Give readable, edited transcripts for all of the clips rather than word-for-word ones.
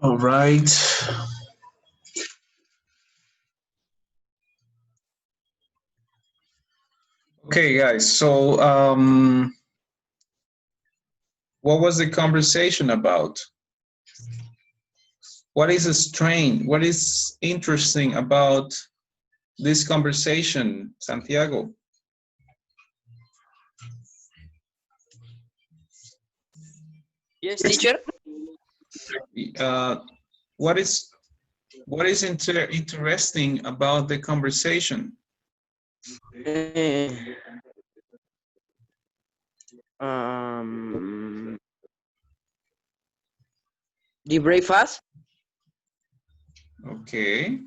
All right. Okay, guys. So, what was the conversation about? What is strange? What is interesting about this conversation, Santiago? Yes, teacher. What is interesting about the conversation? The breakfast. Okay.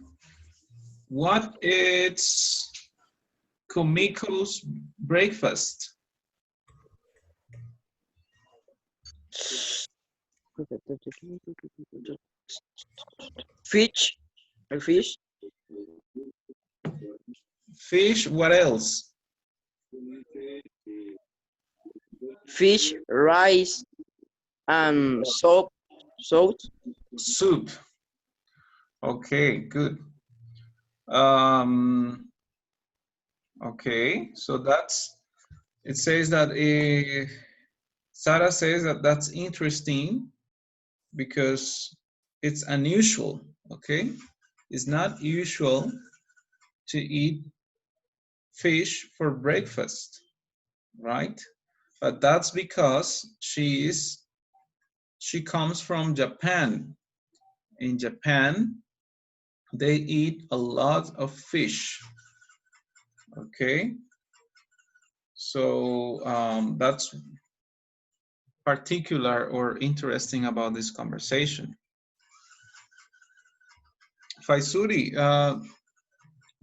What is Kumiko's breakfast? Fish. Fish. Fish, what else? Fish, rice, and soup. Soup. Okay, good. Okay, so it says that Sarah says that that's interesting because it's unusual, okay? It's not usual to eat fish for breakfast, right? But that's because she comes from Japan. In Japan, they eat a lot of fish, okay? So that's particular or interesting about this conversation. Faisuri,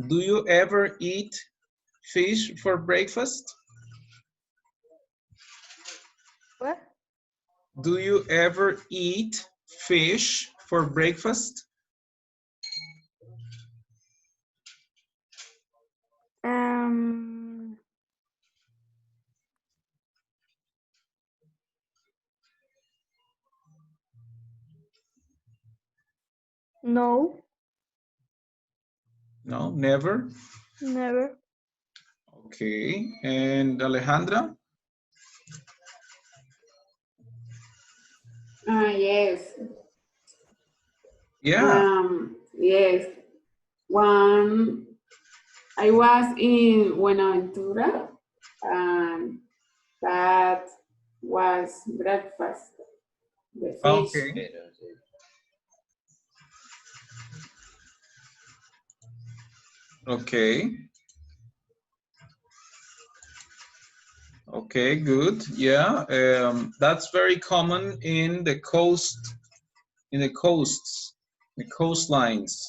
do you ever eat fish for breakfast? What? Do you ever eat fish for breakfast? No. No, never? Never. Okay, and Alejandra? Yes. Yeah. Yes. One, I was in Buenaventura, and that was breakfast. The fish. Okay. Okay. Okay, good. Yeah, that's very common in the coasts, the coastlines.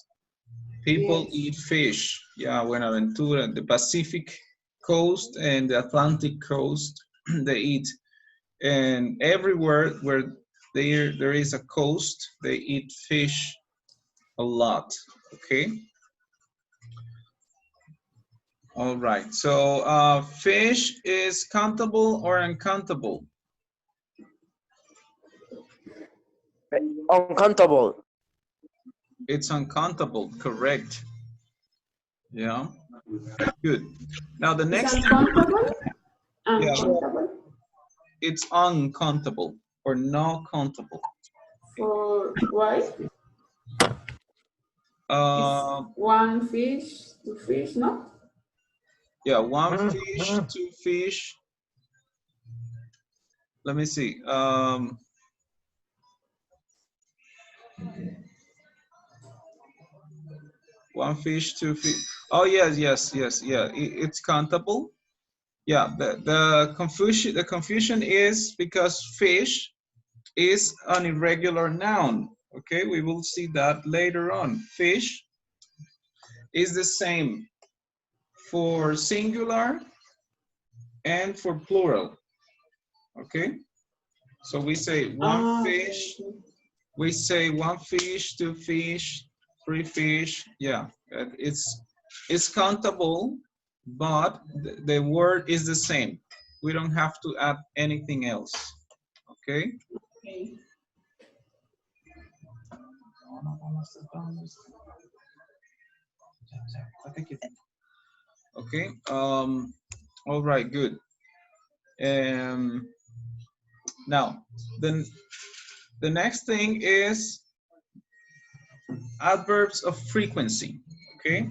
People Yes. eat fish. Yeah, Buenaventura, the Pacific coast and the Atlantic coast, they eat. And everywhere where there is a coast, they eat fish a lot. Okay. All right. So fish is countable or uncountable? Uncountable. It's uncountable. Correct. Yeah. Good. Now the Is next thing. uncountable? Yeah. Uncountable? It's uncountable or no countable. For why? Is one fish, two fish, no? Yeah, one fish, two fish. Let me see. One fish, two fish. Oh yes, yeah. It's countable. Yeah, the confusion is because fish is an irregular noun. Okay, we will see that later on. Fish is the same for singular and for plural. Okay, so we say one fish, we say one fish, two fish, three fish. Yeah, it's countable, but the word is the same. We don't have to add anything else. Okay. Okay. Okay. All right. Good. Now, then the next thing is adverbs of frequency. Okay.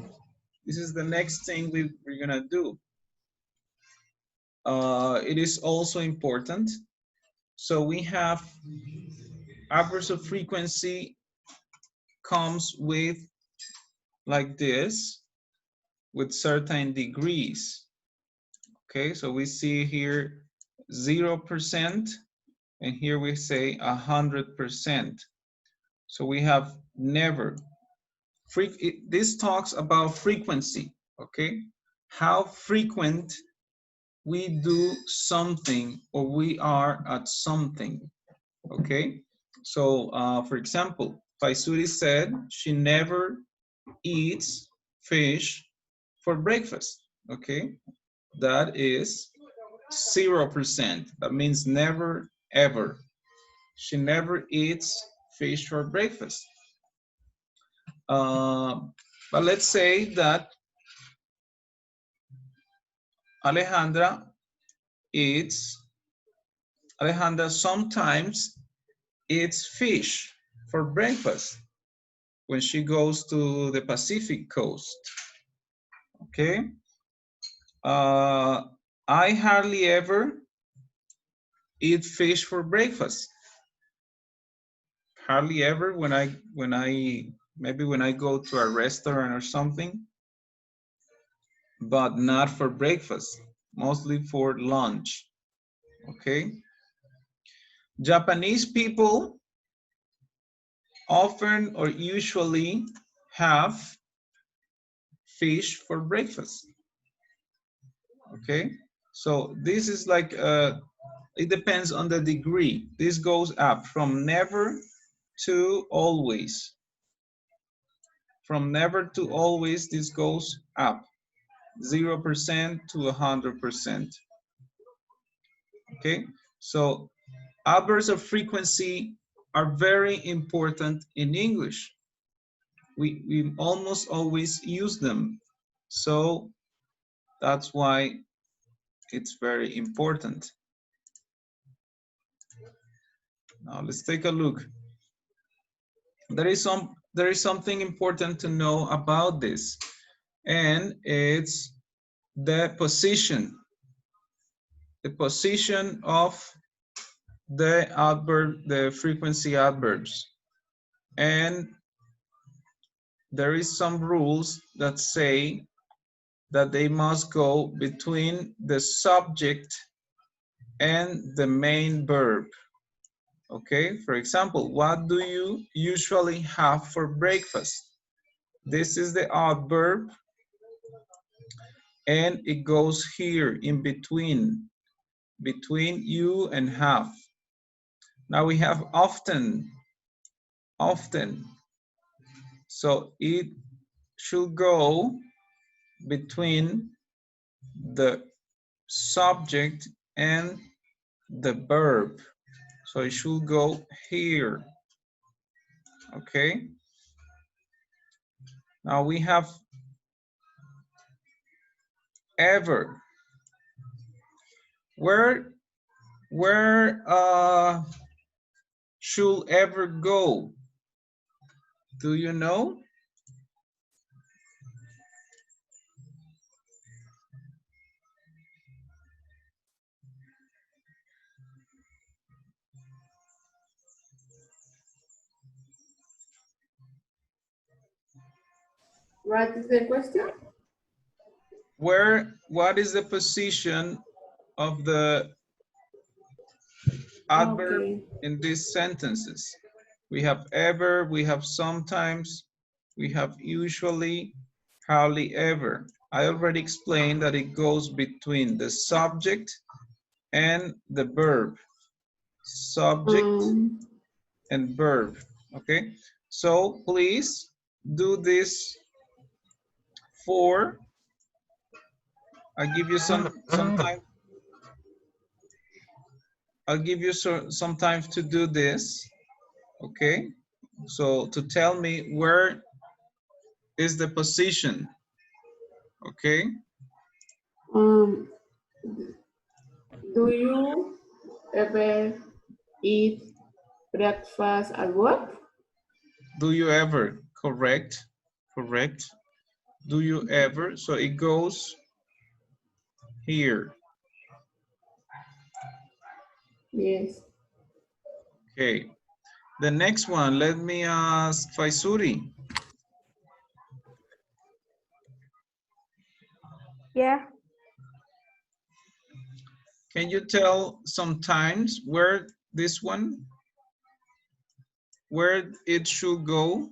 This is the next thing we're gonna do. It is also important. So we have adverbs of frequency comes with like this, with certain degrees. Okay, so we see here 0%, and here we say 100%. So we have never. This talks about frequency, okay? How frequent we do something or we are at something, okay? So, for example, Faisuri said she never eats fish for breakfast, okay? That is 0%. That means never, ever. She never eats fish for breakfast. But let's say that Alejandra sometimes eats fish for breakfast when she goes to the Pacific coast. Okay. I hardly ever eat fish for breakfast. Hardly ever when I maybe when I go to a restaurant or something, but not for breakfast, mostly for lunch. Okay. Japanese people often or usually have fish for breakfast. Okay. So this is like it depends on the degree. This goes up from never to always. From never to always, this goes up. 0% to 100%. Okay, so adverbs of frequency are very important in English. We almost always use them. So that's why it's very important. Now let's take a look. There is something important to know about this, and it's the position of the adverb, the frequency adverbs. And there is some rules that say that they must go between the subject and the main verb. Okay, for example, what do you usually have for breakfast? This is the adverb, and it goes here in between you and have. Now we have often. So it should go between the subject and the verb. So it should go here. Okay. Now we have ever. Where should ever go? Do you know? What is the question? What is the position of the adverb Okay. in these sentences? We have ever, we have sometimes, we have usually, hardly ever. I already explained that it goes between the subject and the verb. Subject and verb, okay? So please do this for, I give you some time. I'll give you some time to do this, okay? So to tell me where is the position, okay? Um, do you ever eat breakfast at work? Do you ever, correct, correct. Do you ever, so it goes here. Yes. Okay, the next one, let me ask Faisuri. Yeah. Can you tell sometimes where this one, where it should go?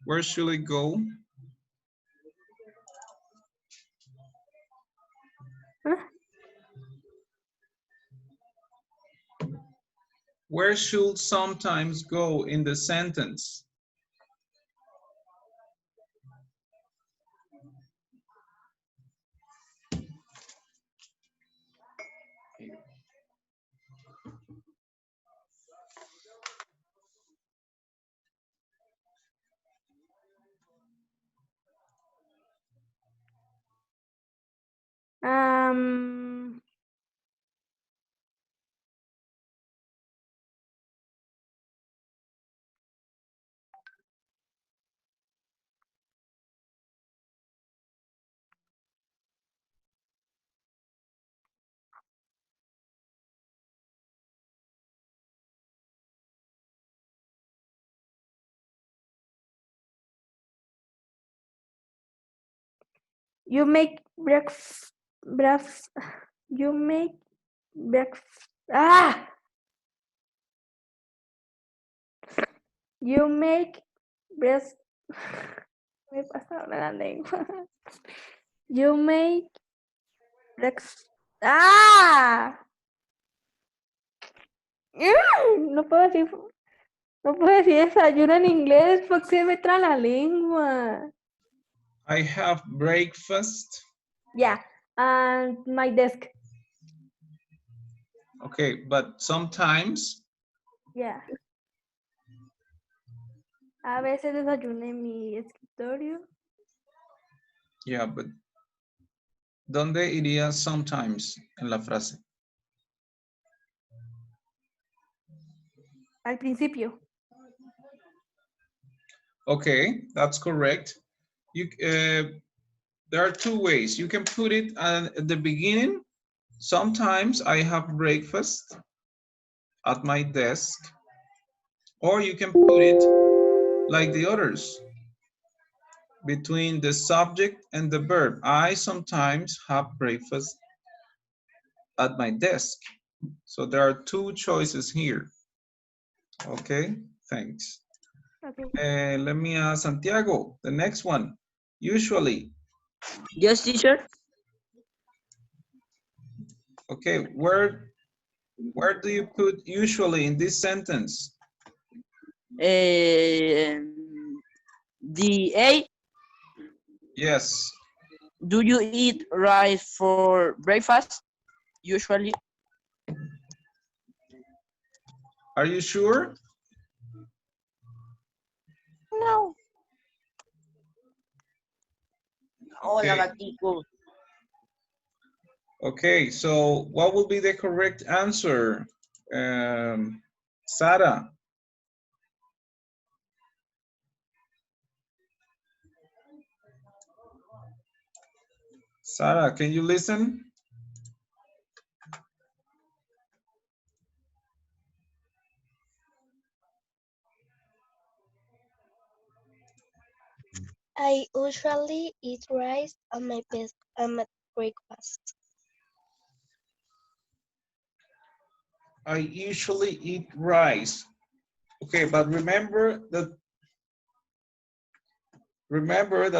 Where should it go? Huh? Where should sometimes go in the sentence? Um. You make breakfast. You make breakfast. Ah. You make breast. Me pasa ahora la lengua. You make breakfast. Ah. No puedo decir. No puedo decir desayuno en inglés porque se me trae la lengua. I have breakfast. Yeah, and my desk. Okay, but sometimes. Yeah. A veces desayuno en mi escritorio. Yeah, but ¿dónde iría sometimes en la frase? Al principio. Okay, that's correct. There are two ways. You can put it at the beginning. Sometimes I have breakfast at my desk. Or you can put it like the others, between the subject and the verb. I sometimes have breakfast at my desk. So there are two choices here. Okay, thanks. Okay. Let me ask Santiago, the next one. Usually. Yes, teacher. Okay, where do you put usually in this sentence? The A. Yes. Do you eat rice for breakfast? Usually. Are you sure? No. Hola, Okay. gatico. Okay, so what will be the correct answer? Sarah. Sarah, can you listen? I usually eat rice on my breakfast. I usually eat rice. Okay, but remember that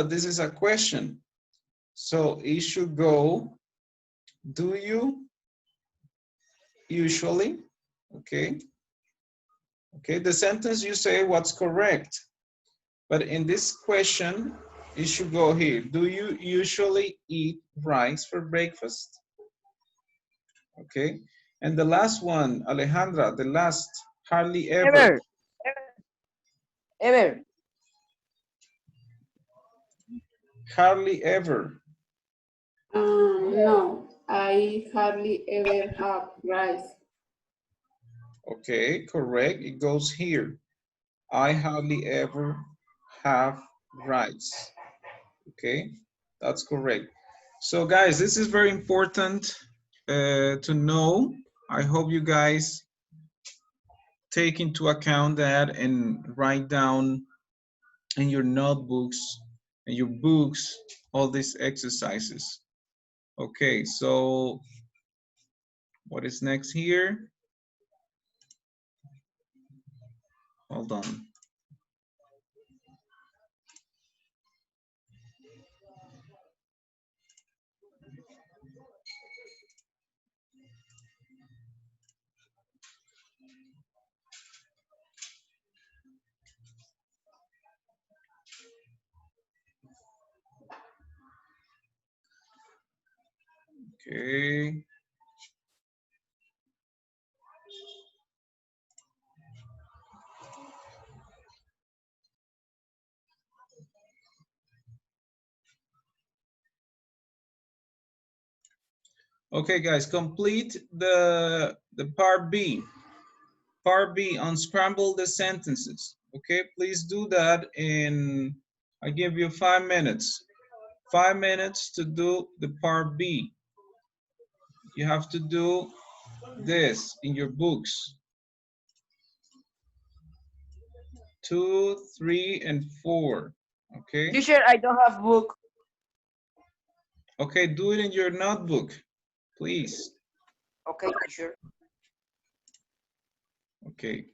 this is a question. So it should go, do you usually? Okay. Okay, the sentence you say what's correct. But in this question, it should go here. Do you usually eat rice for breakfast? Okay. And the last one, Alejandra, the last, hardly ever. Ever. Ever. Hardly ever. No, I hardly ever have rice. Okay, correct. It goes here. I hardly ever have rice. Okay, that's correct. So guys, this is very important to know. I hope you guys take into account that and write down in your notebooks and your books all these exercises. Okay, so what is next here? Hold on. Okay. Okay, guys, complete the part B. Part B, unscramble the sentences. Okay, please do that in, I give you 5 minutes. 5 minutes to do the part B. You have to do this in your books. 2, 3, and 4. Okay. Teacher, I don't have book. Okay, do it in your notebook, please. Okay, teacher. Okay.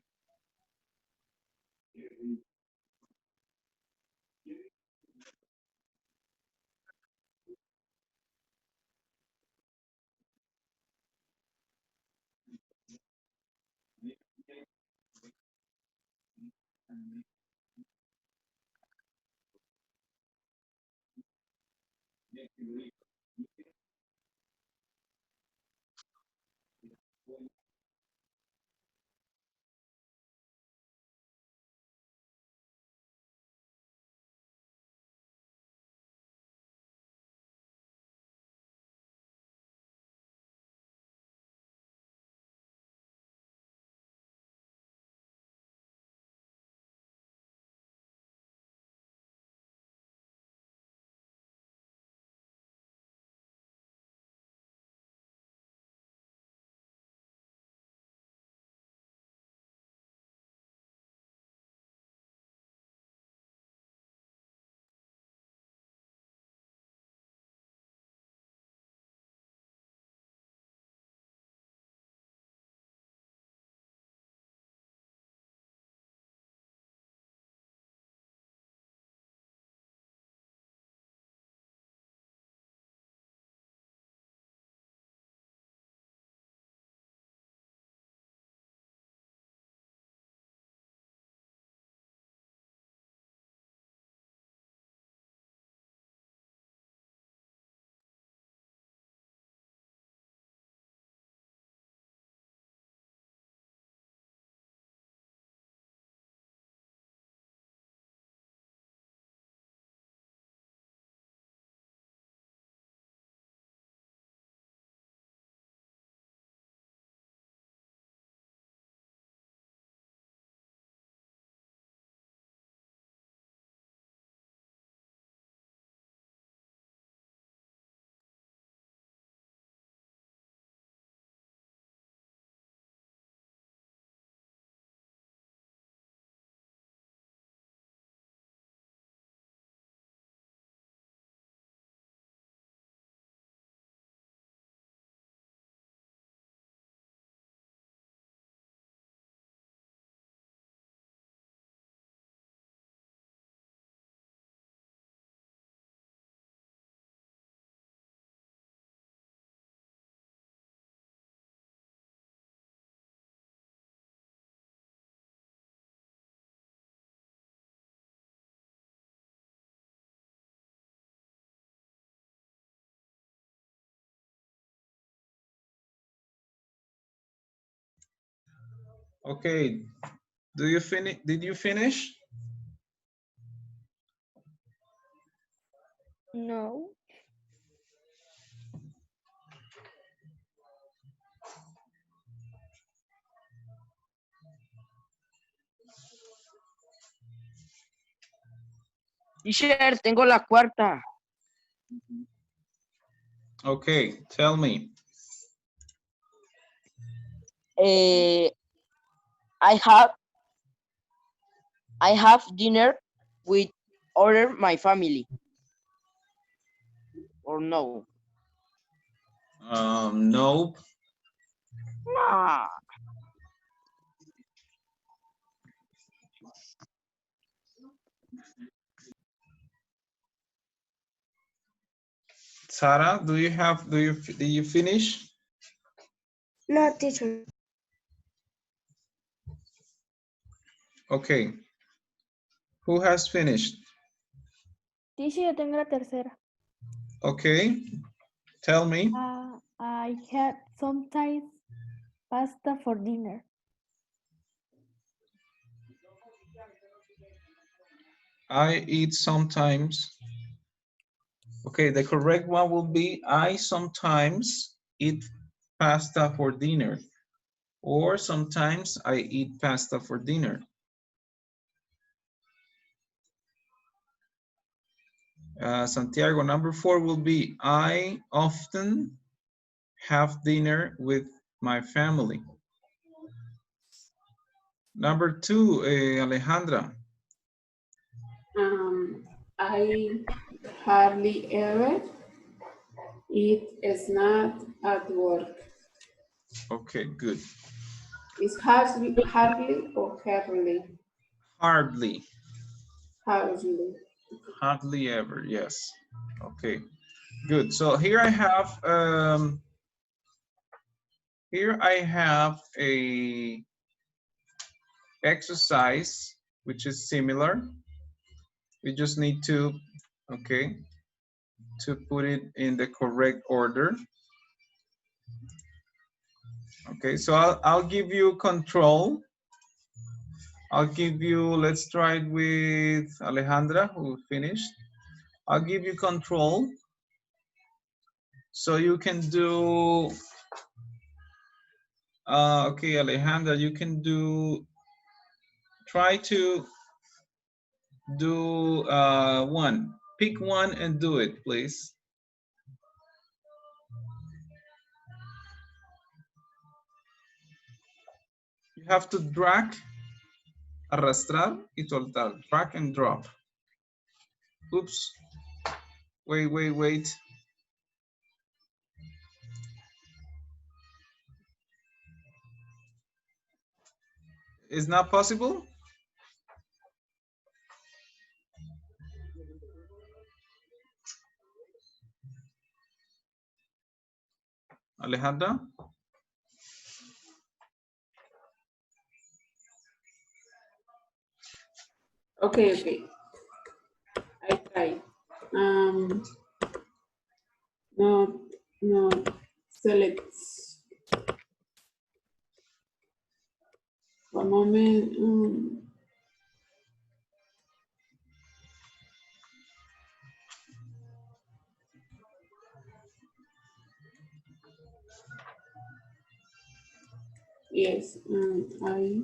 Okay. Do you finish? Did you finish? No. Teacher, tengo la cuarta. Okay, tell me. I have dinner with other my family. Or no? Nope. Nah. Sarah, do you finish? No, teacher. Okay. Who has finished? Teacher, yo tengo la tercera. Okay. Tell me. I had sometimes pasta for dinner. I eat sometimes. Okay, the correct one will be I sometimes eat pasta for dinner. Or sometimes I eat pasta for dinner. Santiago, number 4 will be I often have dinner with my family. Number 2, Alejandra. I hardly ever eat a snack at work. Okay, good. It's hardly or hardly? Hardly. Hardly. Hardly ever, yes. Okay, good. So here I have a exercise which is similar. We just need to, okay, to put it in the correct order. Okay, so I'll give you control. I'll give you, let's try it with Alejandra, who finished. I'll give you control. So you can do, okay, Alejandra, you can do, try to do one. Pick one and do it, please. You have to drag, arrastrar y soltar. Drag and drop. Oops. Wait. It's not possible? Alejandra? Okay. I try. No, select. One moment. Yes, I.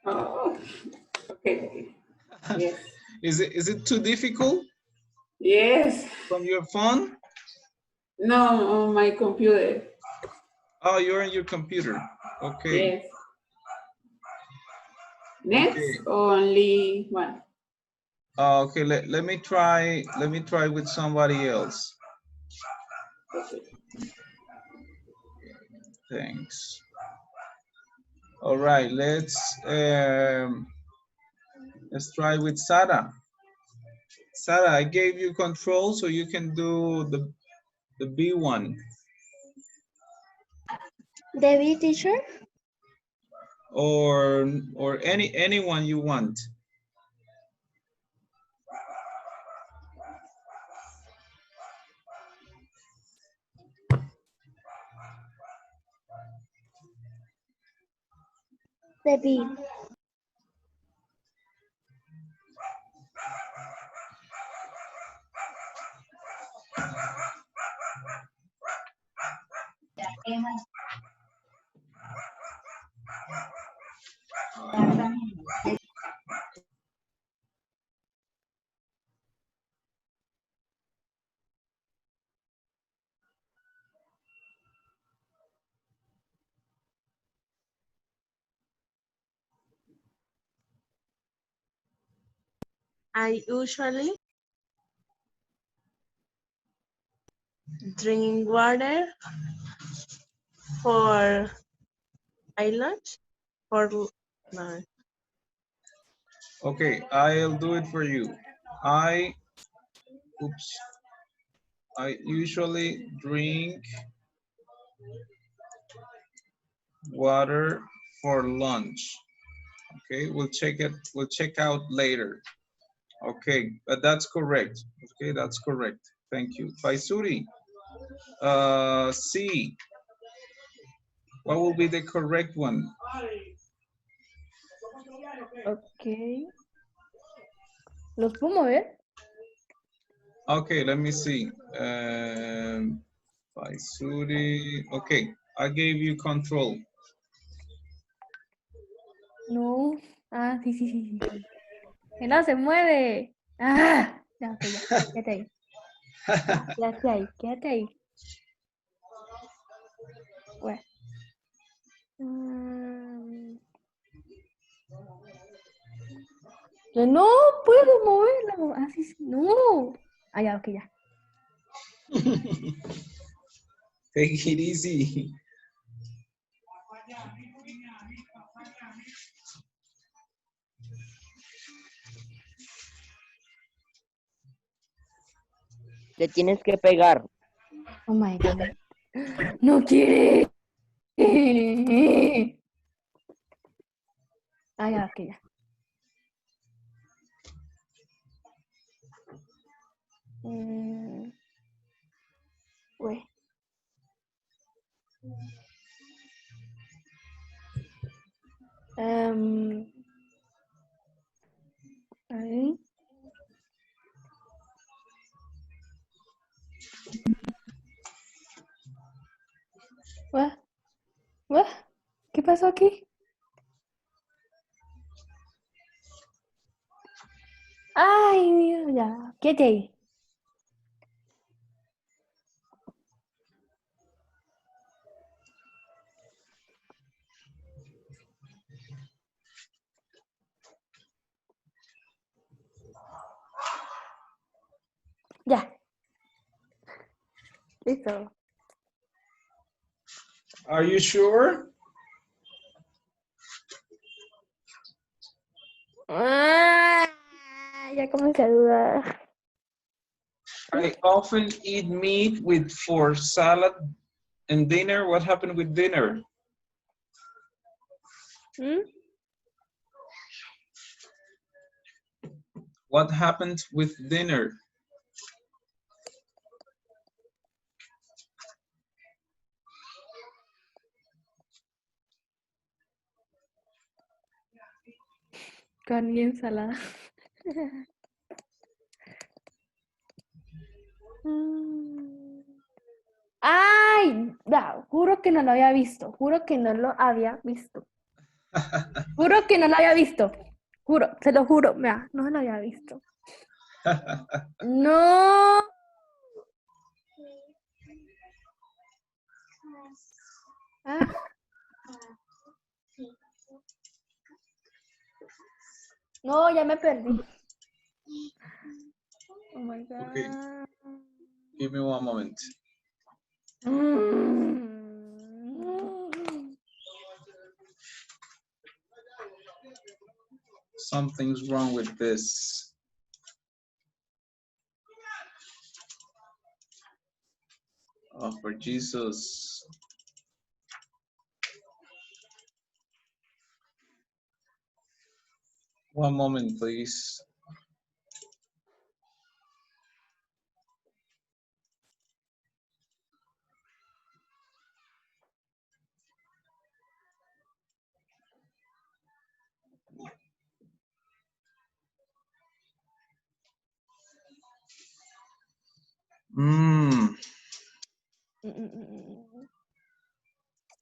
Oh, okay. Yes. Is it too difficult Yes. from your phone? No, on my computer. Oh, you're on your computer. Okay. Yes. Next, Okay. only one. Okay, let me try with somebody else. Okay. Thanks. All right, let's Let's try with Sarah. Sarah, I gave you control so you can do the B one. The B, teacher? Or anyone you want. The B. I usually drink water for lunch for no. Okay, I'll do it for you. I usually drink water for lunch. Okay, we'll check out later. Okay, but that's correct. Okay, that's correct. Thank you. Faisuri, C. What will be the correct one? Ok. ¿Los puedo mover? Okay, let me see. Faisuri, okay, I gave you control. No. Ah, sí, sí, sí, sí. Que no se mueve. Ah, ya, ok, ya. Quédate ahí. Quédate ahí, quédate ahí. Bueno. Que no puedo moverla. Ah, sí, sí. No. Ah, ya, ok, ya. Take it easy. Le tienes que pegar. Oh my God. No quiere. Ah, ya, ok, ya. Güey. Ahí. What? What? ¿Qué pasó aquí? Ay, Dios, ya. Quédate ahí. Ya. Listo. Are you sure? Ah, ya comencé a dudar. I often eat meat for salad and dinner. What happened with dinner? ¿Mm? What happened with dinner? Carne y ensalada. Ay, da, juro que no lo había visto. Juro que no lo había visto. Juro que no lo había visto. Juro, se lo juro. Mira, no lo había visto. No. Ah. No, ya me perdí. Oh my God. Okay, give me one moment. Something's wrong with this. Oh, for Jesus. One moment, please.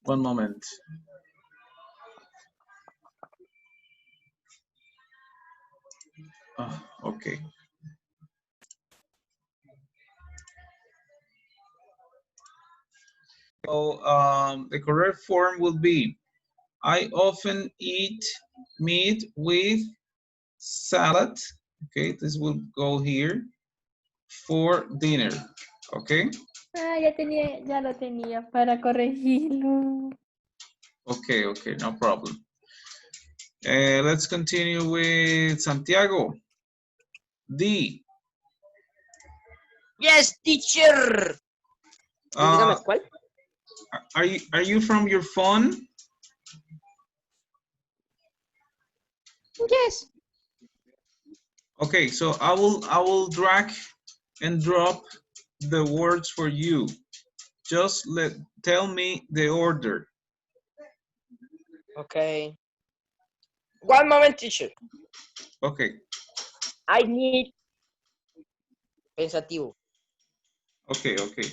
One moment. Oh, okay. So the correct form will be, I often eat meat with salad. Okay, this will go here for dinner. Okay. Ah, ya lo tenía para corregirlo. Okay, okay, no problem. Let's continue with Santiago. D. Yes, teacher. Dígame, ¿cuál? Are you from your phone? Yes. Okay, so I will drag and drop the words for you. Just tell me the order. Okay. One moment, teacher. Okay, I need pensativo. okay, okay.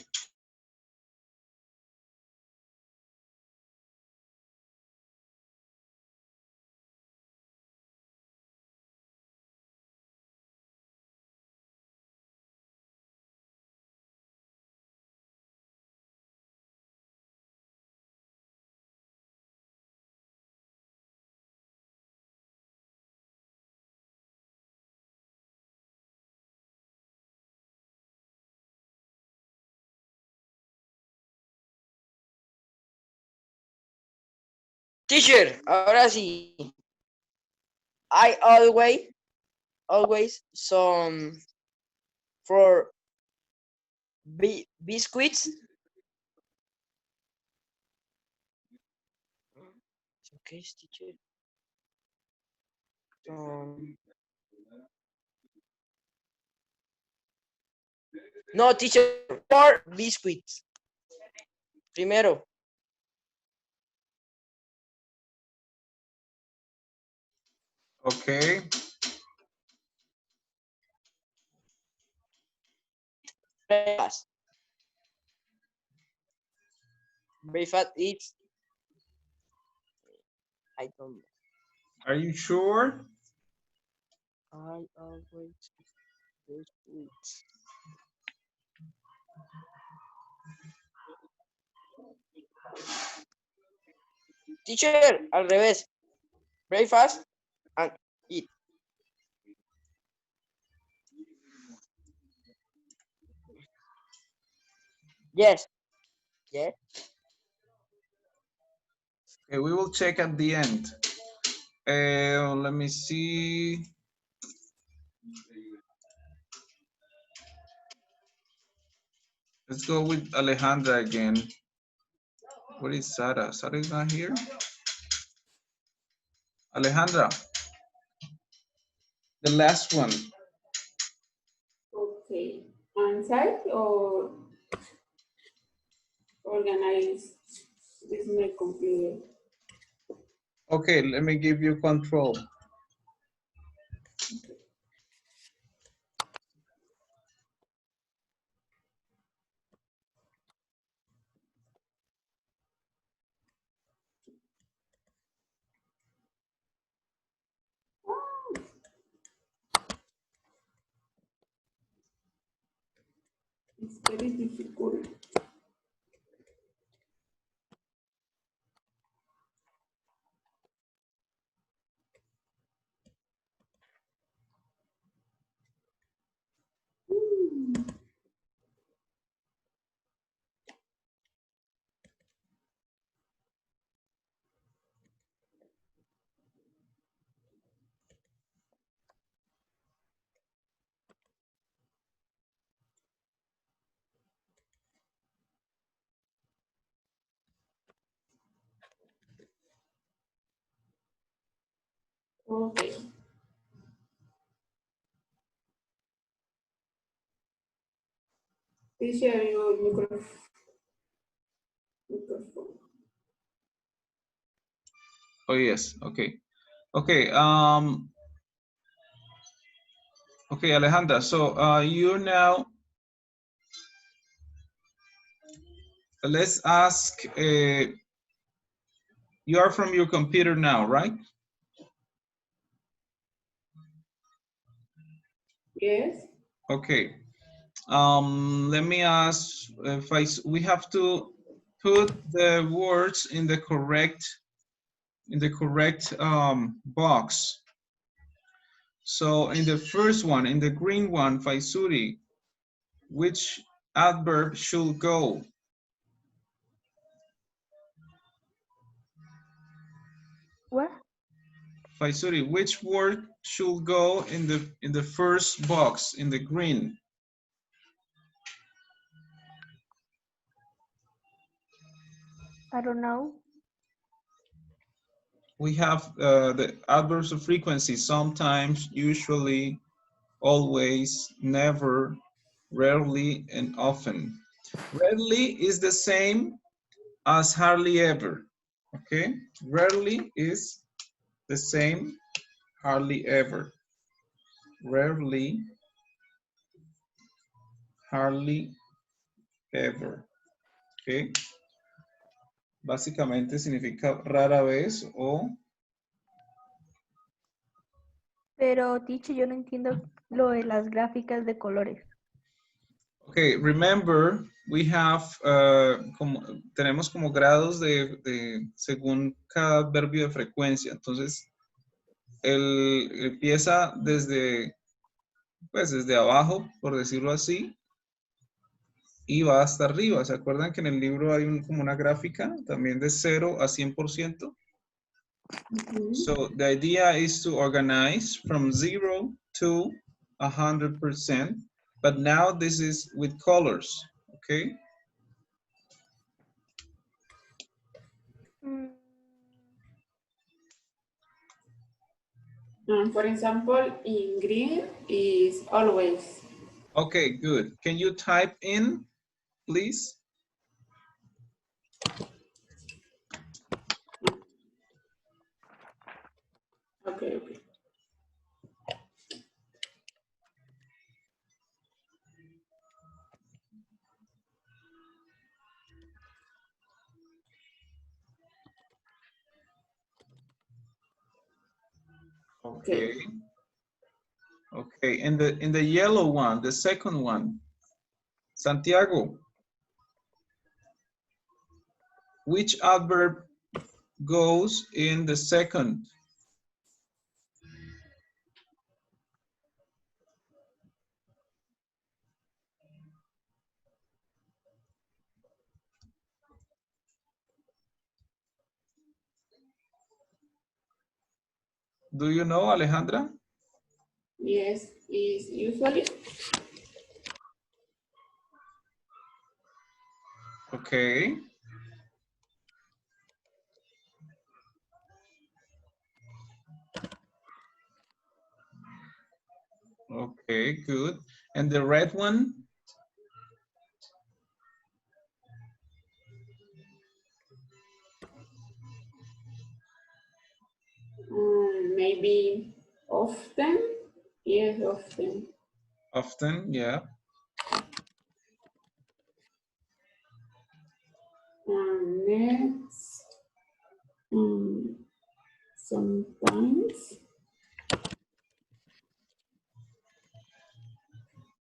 Teacher, ahora sí. I always some for biscuits. Okay, teacher. No, teacher, for biscuits. Primero. Okay. Breakfast. Breakfast is. I don't know. Are you sure? I always biscuits. Teacher, al revés. Breakfast and eat. Yes. Yes. Okay, we will check at the end. Let me see. Let's go with Alejandra again. What is Sara? Sara is not here? Alejandra. The last one. Okay. Answer or organize with my computer. Okay, let me give you control. It's very difficult. Okay. Teacher, your microphone. Oh, yes. Okay. Okay. Okay, Alejandra. So you now, let's ask, you are from your computer now, right? Yes. Okay. Let me ask if we have to put the words in the correct box. So in the first one, in the green one, Faisuri, which adverb should go? What? Faisuri, which word should go in the first box, in the green? I don't know. We have the adverbs of frequency: sometimes, usually, always, never, rarely, and often. Rarely is the same as hardly ever. Okay, rarely is the same, hardly ever. Rarely, hardly ever. Okay. Básicamente significa rara vez o... Pero, teacher, yo no entiendo lo de las gráficas de colores. Okay, remember, we have, tenemos como grados según cada adverbio de frecuencia. Entonces, empieza desde, pues desde abajo, por decirlo así, y va hasta arriba. ¿Se acuerdan que en el libro hay como una gráfica también de 0 a 100%? So the idea is to organize from 0 to 100%, but now this is with colors, okay? For example, in green is always. Okay, good. Can you type in, please? Okay, okay. Okay. Okay, in the yellow one, the second one, Santiago, which adverb goes in the second? Do you know, Alejandra? Yes, is usually. Okay. Okay, good. And the red one? Maybe often. Yes, often. Often, yeah. Next, sometimes.